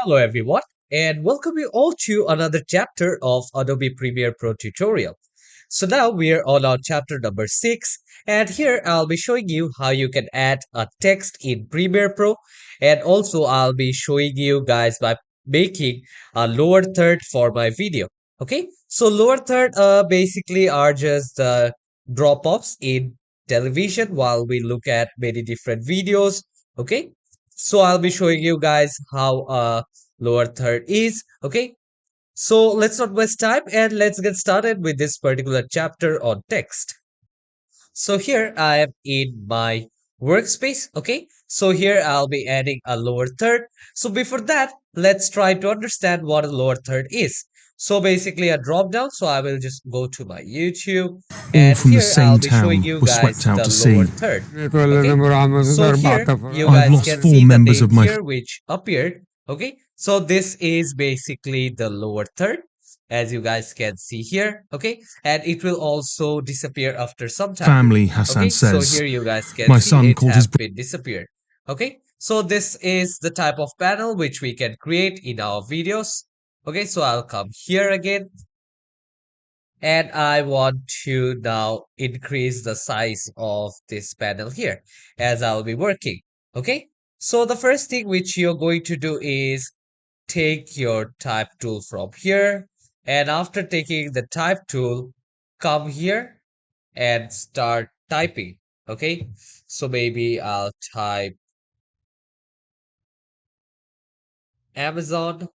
Hello everyone, and welcome you all to another chapter of Adobe Premiere Pro tutorial. So now we are on our chapter number 6, and here I'll be showing you how you can add a text in Premiere Pro, and also I'll be showing you guys by making a lower third for my video. Okay, so lower third basically are just drop-offs in television while we look at many different videos. Okay, so I'll be showing you guys how lower third is. Okay, so let's not waste time and let's get started with this particular chapter on text. So here I am in my workspace. Okay, so here I'll be adding a lower third. So before that, let's try to understand what a lower third is. So basically a drop down. So I will just go to my YouTube, All and from the here I'll same be showing town you were guys swept out the to lower sea. third. Okay, so here you I've guys lost can four see the members name of my here which appeared. Okay, so this is basically the lower third, as you guys can see here. Okay, and it will also disappear after some time. family, Hassan Okay, so says. here you guys can My see son it called his have been disappeared. Okay, so this is the type of panel which we can create in our videos. Okay, so I'll come here again, and I want to now increase the size of this panel here as I'll be working. Okay, so the first thing which you're going to do is take your type tool from here, and after taking the type tool, come here and start typing. Okay, so maybe I'll type Amazon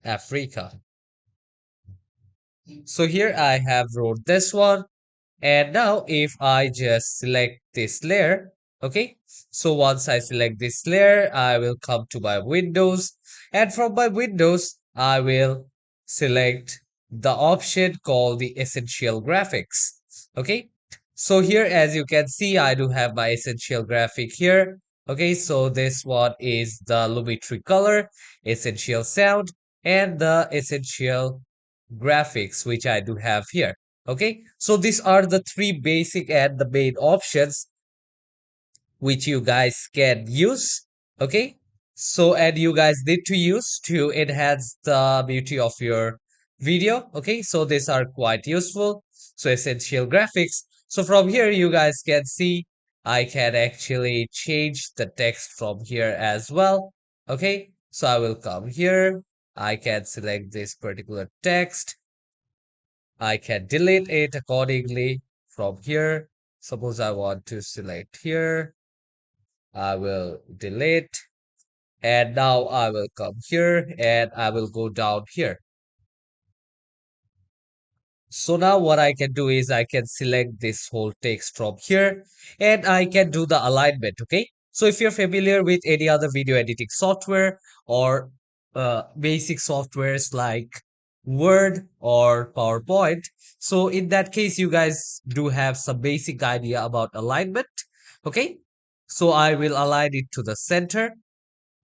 Africa. So here I have wrote this one, and now if I just select this layer, okay, so once I select this layer, I will come to my windows, and from my windows I will select the option called the essential graphics. Okay, so here as you can see, I do have my essential graphic here. Okay, so this one is the Lumetri color, essential sound, and the essential graphics which I do have here. Okay, so these are the three basic and the main options which you guys can use. Okay, so and you guys need to use to enhance the beauty of your video. Okay, so these are quite useful. So essential graphics. So from here you guys can see I can actually change the text from here as well. Okay, so I will come here. I can select this particular text. I can delete it accordingly from here. Suppose I want to select here, I will delete, and now I will come here and I will go down here. So now what I can do is I can select this whole text from here, and I can do the alignment. Okay, so if you're familiar with any other video editing software or basic softwares like Word or PowerPoint, so in that case you guys do have some basic idea about alignment. Okay, so I will align it to the center,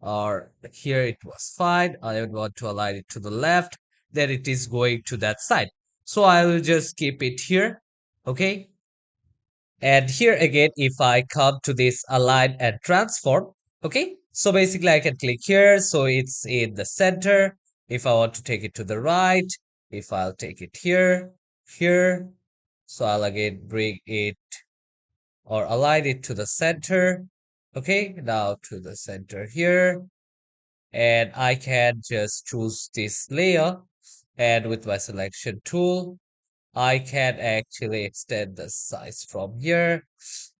or here it was fine. I would want to align it to the left, then it is going to that side. So I will just keep it here. Okay, and here again, if I come to this align and transform, okay, so basically I can click here, so it's in the center. If I want to take it to the right, if I'll take it here, so I'll again bring it or align it to the center. Okay, now to the center here, and I can just choose this layer, and with my selection tool I can actually extend the size from here,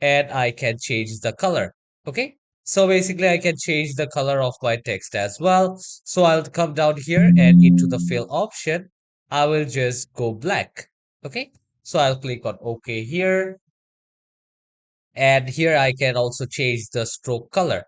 and I can change the color. Okay, so basically I can change the color of my text as well. So I'll come down here and into the fill option I will just go black. Okay, so I'll click on OK here, and here I can also change the stroke color.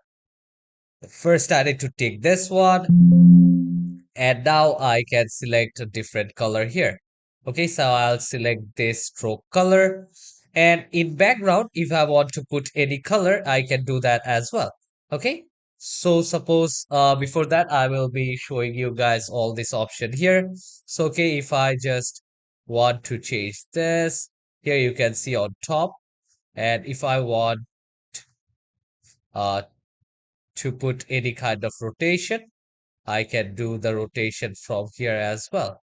First I need to take this one, and now I can select a different color here. Okay, so I'll select this stroke color, and in background if I want to put any color I can do that as well. Okay, so suppose before that I will be showing you guys all this option here. So okay, if I just want to change this, here you can see on top, and if I want uh, to put any kind of rotation, I can do the rotation from here as well.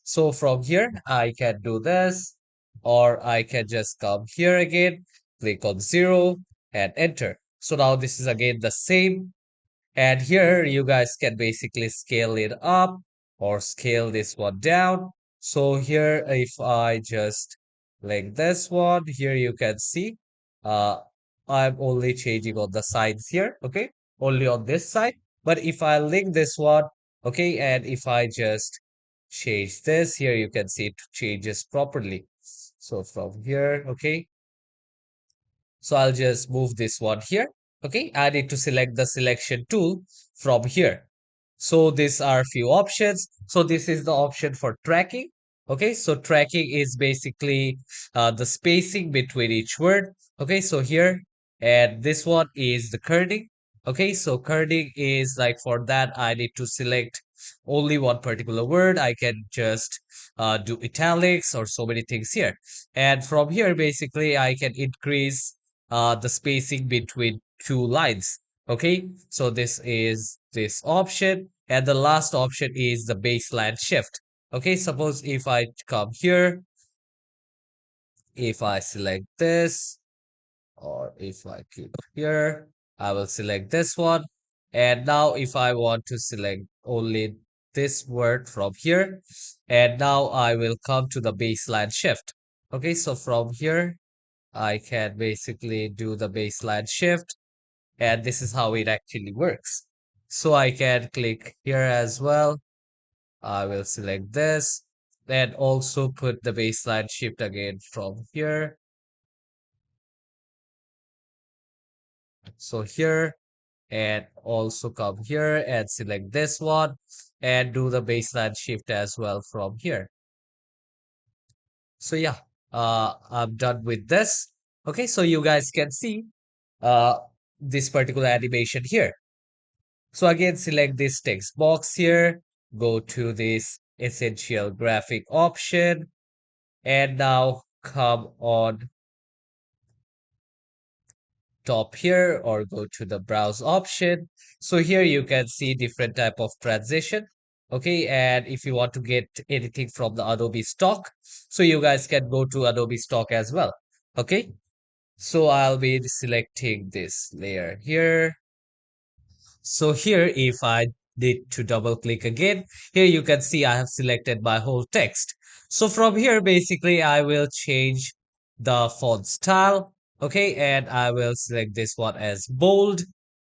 So from here, I can do this, or I can just come here again, click on 0 and enter. So now this is again the same. And here you guys can basically scale it up or scale this one down. So here, if I just like this one, here you can see, uh, I'm only changing on the sides here, okay? Only on this side. But if I link this one, okay, and if I just change this here, you can see it changes properly. So from here, okay, so I'll just move this one here. Okay, I need to select the selection tool from here. So these are few options. So this is the option for tracking. Okay, so tracking is basically the spacing between each word. Okay, so here, and this one is the kerning. Okay, so kerning is like, for that I need to select only one particular word. I can just do italics or so many things here. And from here, basically, I can increase the spacing between two lines. Okay, so this is this option, and the last option is the baseline shift. Okay, suppose if I come here, if I select this, or if I click here, I will select this one. And now if I want to select only this word from here, and now I will come to the baseline shift. Okay, so from here, I can basically do the baseline shift, and this is how it actually works. So I can click here as well. I will select this and also put the baseline shift again from here. So here, and also come here and select this one and do the baseline shift as well from here. So yeah, I'm done with this. Okay, so you guys can see uh, this particular animation here. So again, select this text box here, go to this essential graphic option, and now come on top here or go to the browse option. So here you can see different type of transition. Okay, and if you want to get anything from the Adobe stock, so you guys can go to Adobe stock as well. Okay, so I'll be selecting this layer here. So here, if I need to double click again, here you can see I have selected my whole text. So from here, basically, I will change the font style. Okay, and I will select this one as bold,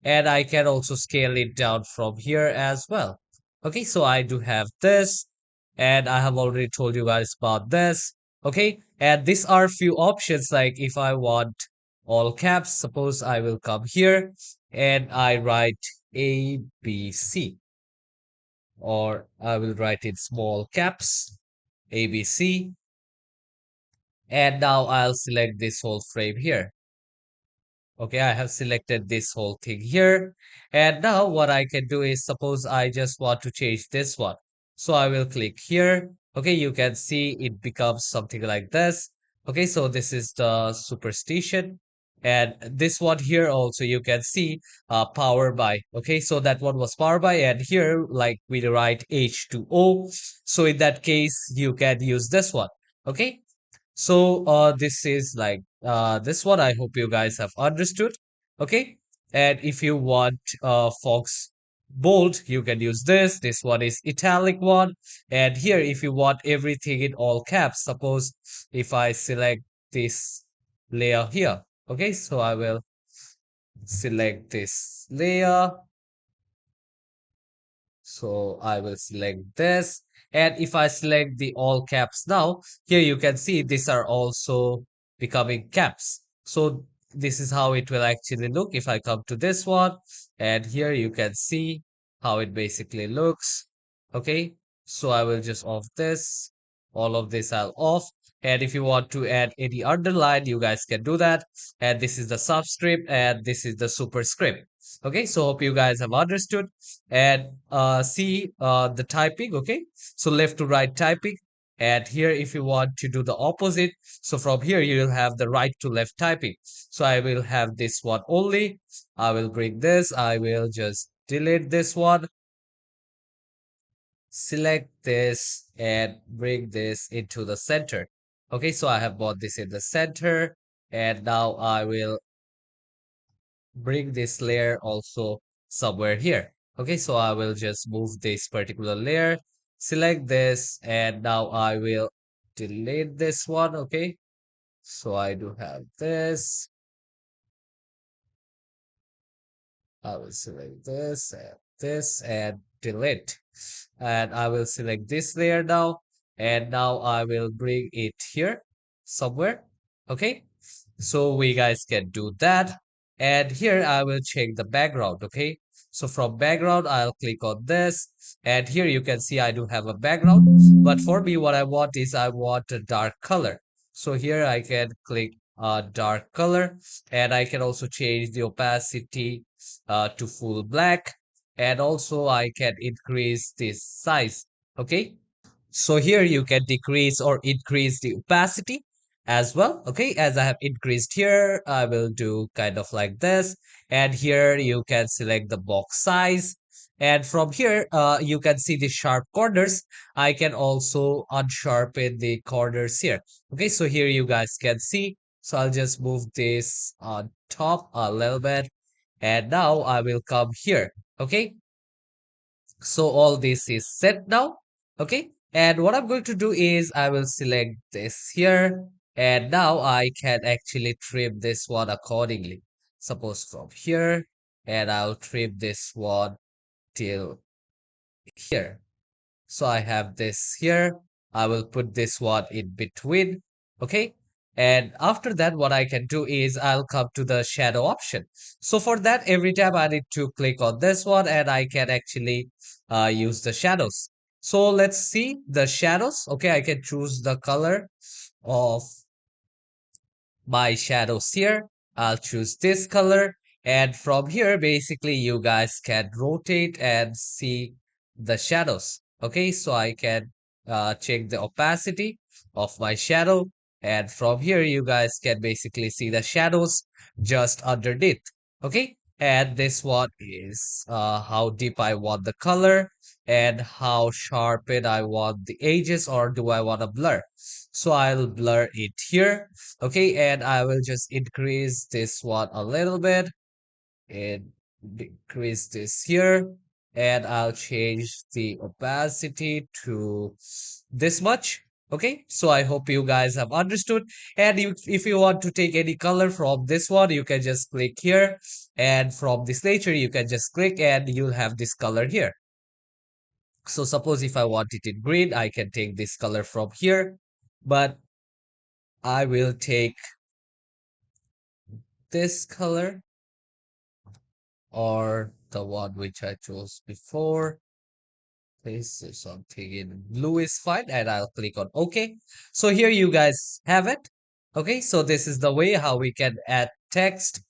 and I can also scale it down from here as well. Okay, so I do have this, and I have already told you guys about this. Okay, and these are few options, like if I want all caps, suppose I will come here and I write ABC, or I will write in small caps ABC, and now I'll select this whole frame here. Okay, I have selected this whole thing here. And now what I can do is, suppose I just want to change this one. So I will click here. Okay, you can see it becomes something like this. Okay, so this is the superstition. And this one here also you can see power by. Okay, so that one was power by, and here like we write H2O. So in that case, you can use this one. Okay, so this is like this one. I hope you guys have understood. Okay. And if you want Fox bold, you can use this. This one is italic one. And here, if you want everything in all caps, suppose if I select this layer here. Okay, so I will select this layer. So I will select this. And if I select the all caps now, here you can see these are also becoming caps. So this is how it will actually look if I come to this one. And here you can see how it basically looks. Okay, so I will just off this. All of this I'll off. And if you want to add any underline, you guys can do that. And this is the subscript and this is the superscript. Okay, so hope you guys have understood. And see the typing. Okay, so left to right typing. And here, if you want to do the opposite, so from here you will have the right to left typing. So I will have this one only. I will bring this. I will just delete this one, select this, and bring this into the center. Okay, so I have brought this in the center, and now I will bring this layer also somewhere here. Okay, so I will just move this particular layer, select this, and now I will delete this one. Okay, so I do have I will select this and delete. And I will select this layer now. And now I will bring it here somewhere. Okay. So we guys can do that. And here I will check the background. Okay. So from background, I'll click on this. And here you can see I do have a background. But for me, what I want is I want a dark color. So here I can click dark color, and I can also change the opacity to full black, and also I can increase this size. Okay, so here you can decrease or increase the opacity as well. Okay, as I have increased here, I will do kind of like this. And here you can select the box size. And from here, you can see the sharp corners. I can also unsharpen the corners here. Okay, so here you guys can see. So I'll just move this on top a little bit. And now I will come here. Okay, so all this is set now. Okay. And what I'm going to do is I will select this here. And now I can actually trim this one accordingly. Suppose from here. And I'll trim this one till here. So I have this here. I will put this one in between. Okay. And after that, what I can do is I'll come to the shadow option. So for that, every time I need to click on this one and I can actually use the shadows. So let's see the shadows. Okay, I can choose the color of my shadows here. I'll choose this color. And from here, basically, you guys can rotate and see the shadows. Okay, so I can check the opacity of my shadow. And from here, you guys can basically see the shadows just underneath. Okay, and this one is how deep I want the color and how sharpen I want the edges, or do I want to blur. So I'll blur it here. Okay, and I will just increase this one a little bit and decrease this here. And I'll change the opacity to this much. Okay, so I hope you guys have understood. And if you want to take any color from this one, you can just click here. And from this nature, you can just click and you'll have this color here. So suppose if I want it in green, I can take this color from here. But I will take this color or the one which I chose before. Place something in blue is fine, and I'll click on OK. So here you guys have it. Okay, so this is the way how we can add text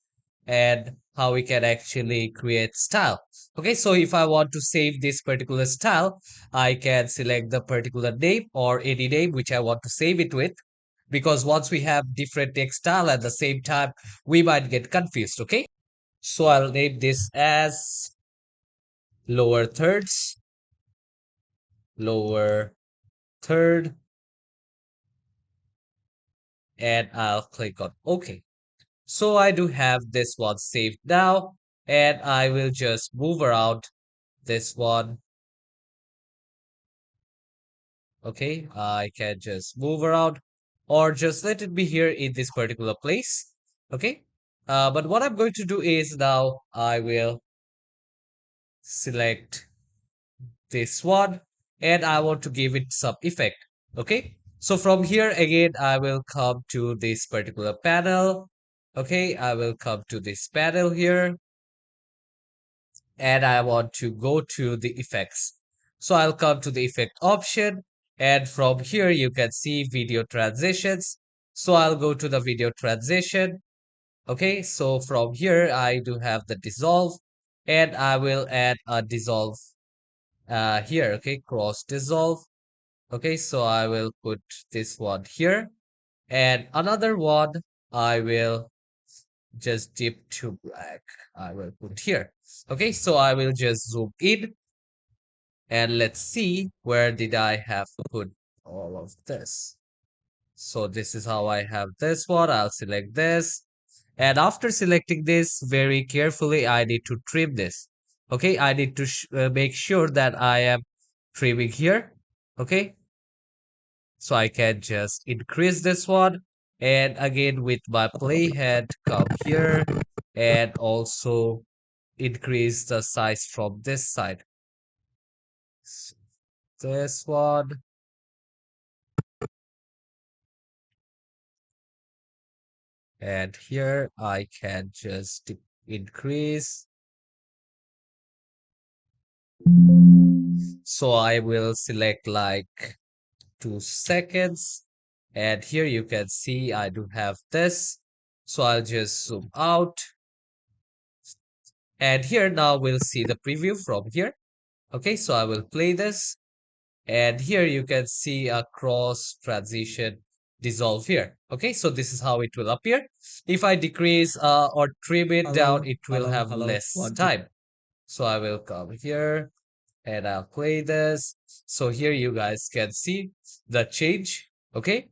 and how we can actually create style. Okay, so if I want to save this particular style, I can select the particular name or any name which I want to save it with. Because once we have different text style at the same time, we might get confused. Okay, so I'll name this as lower thirds, lower third, and I'll click on OK. So I do have this one saved now, and I will just move around this one. Okay, I can just move around or just let it be here in this particular place. Okay, but what I'm going to do is now I will select this one and I want to give it some effect. Okay, so from here again I will come to this particular panel. Okay, I will come to this panel here and I want to go to the effects. So I'll come to the effect option, and from here you can see video transitions. So I'll go to the video transition. Okay, so from here I do have the dissolve, and I will add a dissolve here. Okay, cross dissolve. Okay, so I will put this one here, and another one I will just dip to black. I will put here. Okay, so I will just zoom in and let's see where did I have put all of this. So this is how I have this one. I'll select this. And after selecting this very carefully, I need to trim this. Okay, I need to make sure that I am trimming here. Okay, so I can just increase this one. And again, with my playhead, come here and also increase the size from this side. This one. And here I can just increase. So I will select like 2 seconds. And here you can see I do have this. So I'll just zoom out. And here now we'll see the preview from here. Okay, so I will play this. And here you can see a cross transition dissolve here. Okay, so this is how it will appear. If I decrease or trim it down, Hello, it will hello, have hello. less 1, 2. time. So I will come here and I'll play this. So here you guys can see the change. Okay.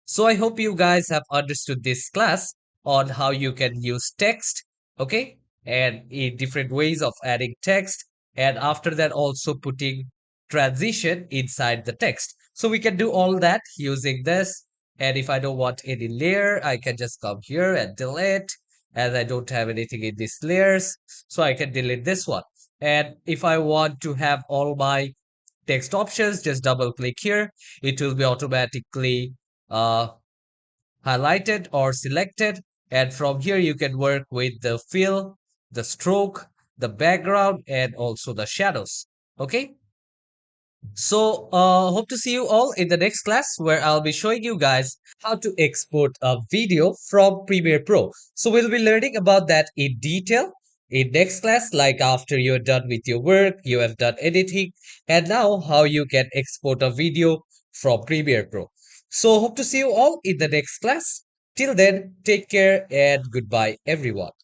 So I hope you guys have understood this class on how you can use text. Okay. And in different ways of adding text. And after that, also putting transition inside the text. So we can do all that using this. And if I don't want any layer, I can just come here and delete. As I don't have anything in these layers, so I can delete this one. And if I want to have all my text options, just double click here. It will be automatically uh, highlighted or selected. And from here, you can work with the fill, the stroke, the background, and also the shadows. Okay. So, hope to see you all in the next class where I'll be showing you guys how to export a video from Premiere Pro. So, we'll be learning about that in detail in next class, like after you're done with your work, you have done editing, and now how you can export a video from Premiere Pro. So, hope to see you all in the next class. Till then, take care and goodbye, everyone.